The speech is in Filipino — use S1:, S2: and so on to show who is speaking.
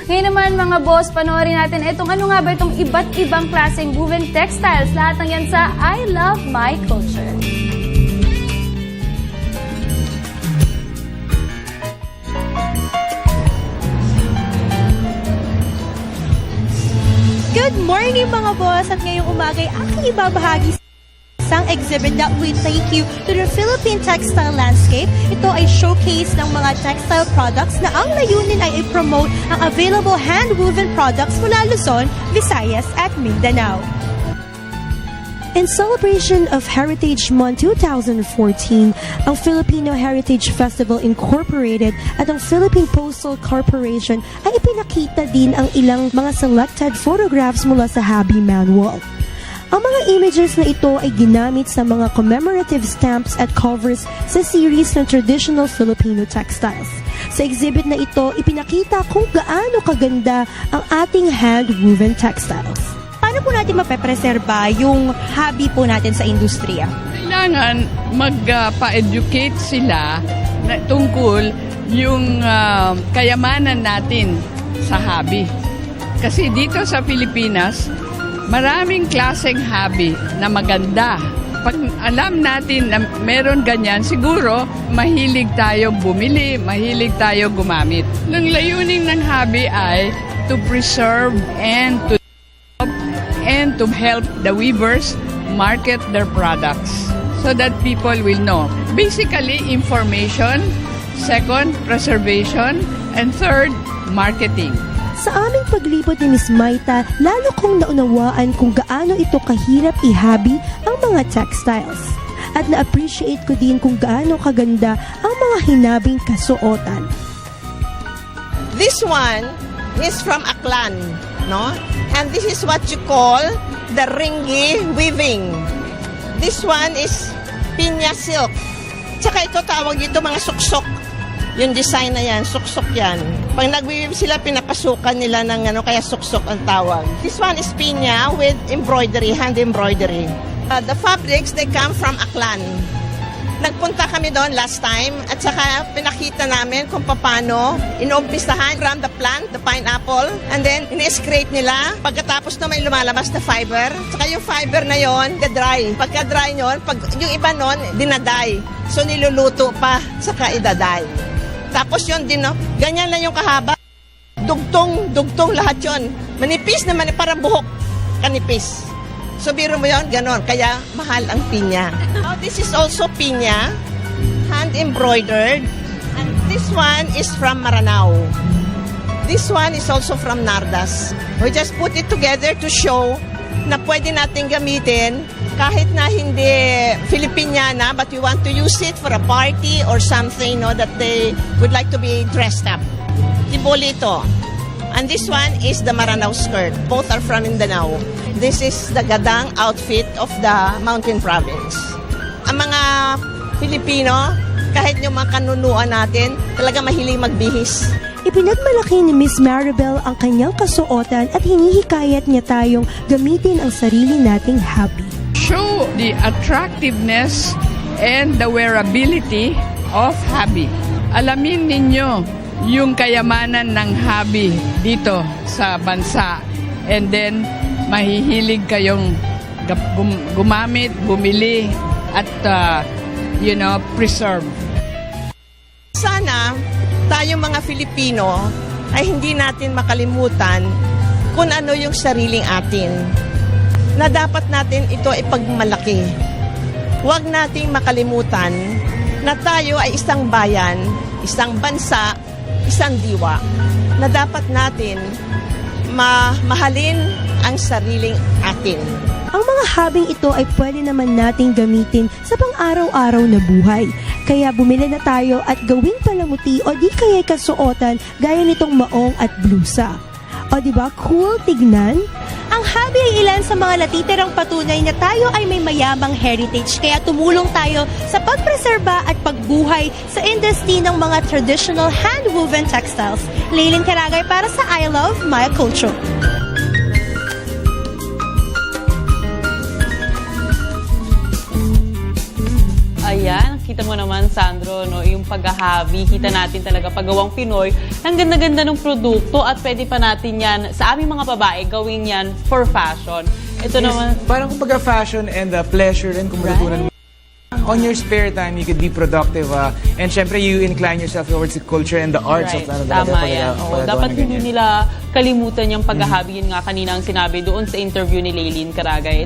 S1: Ngayon naman mga boss, panoorin natin ano nga ba itong iba't ibang klaseng woven textiles. Lahat ng yan sa I Love My Culture.
S2: Good morning mga boss! At ngayong umagay aking ibabahagi isang exhibit that will take you to the Philippine textile landscape. Ito ay showcase ng mga textile products na ang layunin ay i-promote ang available hand-woven products mula Luzon, Visayas at Mindanao. In celebration of Heritage Month 2014, ang Filipino Heritage Festival Incorporated at ang Philippine Postal Corporation ay ipinakita din ang ilang mga selected photographs mula sa Habi Manual. Ang mga images na ito ay ginamit sa mga commemorative stamps at covers sa series ng traditional Filipino textiles. Sa exhibit na ito, ipinakita kung gaano kaganda ang ating hand-woven textiles. Paano po natin mapepreserba yung hobby po natin sa industriya?
S3: Kailangan magpa-educate sila na tungkol yung kayamanan natin sa hobby. Kasi dito sa Pilipinas, maraming klaseng hobby na maganda. Pag alam natin na meron ganyan, siguro mahilig tayo bumili, mahilig tayo gumamit. Ang layunin ng hobby ay to preserve and to help the weavers market their products so that people will know. Basically, information. Second, preservation. And third, marketing.
S2: Sa aming paglipot ni Miss Maita, lalo kong naunawaan kung gaano ito kahirap ihabi ang mga textiles. At na-appreciate ko din kung gaano kaganda ang mga hinabing kasuotan.
S4: This one is from Aklan, no? And this is what you call the ringi weaving. This one is pinya silk. Tsaka ito tawag ito mga suksok. Yung design na yan, suksok yan. Pag nag-weave sila, pinapasukan nila ng kaya suksok ang tawag. This one is pinya with embroidery, hand embroidery. The fabrics, they come from Aklan. Nagpunta kami doon last time at saka pinakita namin kung paano inuumpisahan from the plant, the pineapple, and then in-scrape nila. Pagkatapos na may lumalabas na fiber, saka yung fiber na yon, dry. Pagka-dry yon, yung iba nun, dinaday. So niluluto pa, saka idaday. Tapos yun din, no? Ganyan lang yung kahaba. Dugtong lahat yon. Manipis na parang buhok, kanipis. So, biro mo yun, ganon. Kaya, mahal ang pinya. Now, this is also pinya, hand-embroidered. And this one is from Maranao. This one is also from Nardas. We just put it together to show na pwede natin gamitin kahit na hindi Filipiniana, but we want to use it for a party or something, no, that they would like to be dressed up. Tiboli ito. And this one is the Maranao skirt. Both are from Mindanao. This is the gadang outfit of the Mountain Province. Ang mga Filipino, kahit yung mga kanunuan natin, talaga mahilig magbihis.
S2: Ipinagmalaki ni Miss Maribel ang kanyang kasuotan at hinihikayat niya tayong gamitin ang sarili nating hobby.
S3: Show the attractiveness and the wearability of hobby. Alamin ninyo yung kayamanan ng hobby dito sa bansa. And then, mahihilig kayong gumamit, bumili, at, preserve.
S4: Sana, tayong mga Filipino ay hindi natin makalimutan kung ano yung sariling atin. Na dapat natin ito ipagmalaki. Huwag nating makalimutan na tayo ay isang bayan, isang bansa, isang diwa, na dapat natin mahalin ang sariling atin.
S2: Ang mga hobbying ito ay pwede naman nating gamitin sa pang-araw-araw na buhay. Kaya bumili na tayo at gawing palamuti o di kaya'y kasuotan gaya nitong maong at blusa. O diba cool tignan? Ang hobby ay ilan sa mga natitirang patunay na tayo ay may mayamang heritage, kaya tumulong tayo sa pagpreserba at pagbuhay sa industry ng mga traditional hand-woven textiles. Leilin Karagay para sa I Love My Culture.
S5: Ayan, kita mo naman, Sandro, no, yung paghahabi, kita natin talaga paggawang Pinoy. Ang ganda-ganda ng produkto at pwede pa natin yan, sa aming mga babae, gawin yan for fashion. Ito naman,
S6: Parang kumbaga fashion and pleasure rin kung matutunan mo. On your spare time, you could be productive. And syempre, you incline yourself towards the culture and the arts
S5: right,
S6: of
S5: tama yan. Oo, dapat hindi nila kalimutan yung paghahabi. Yun nga kanina ang sinabi doon sa interview ni Leylin Caragay.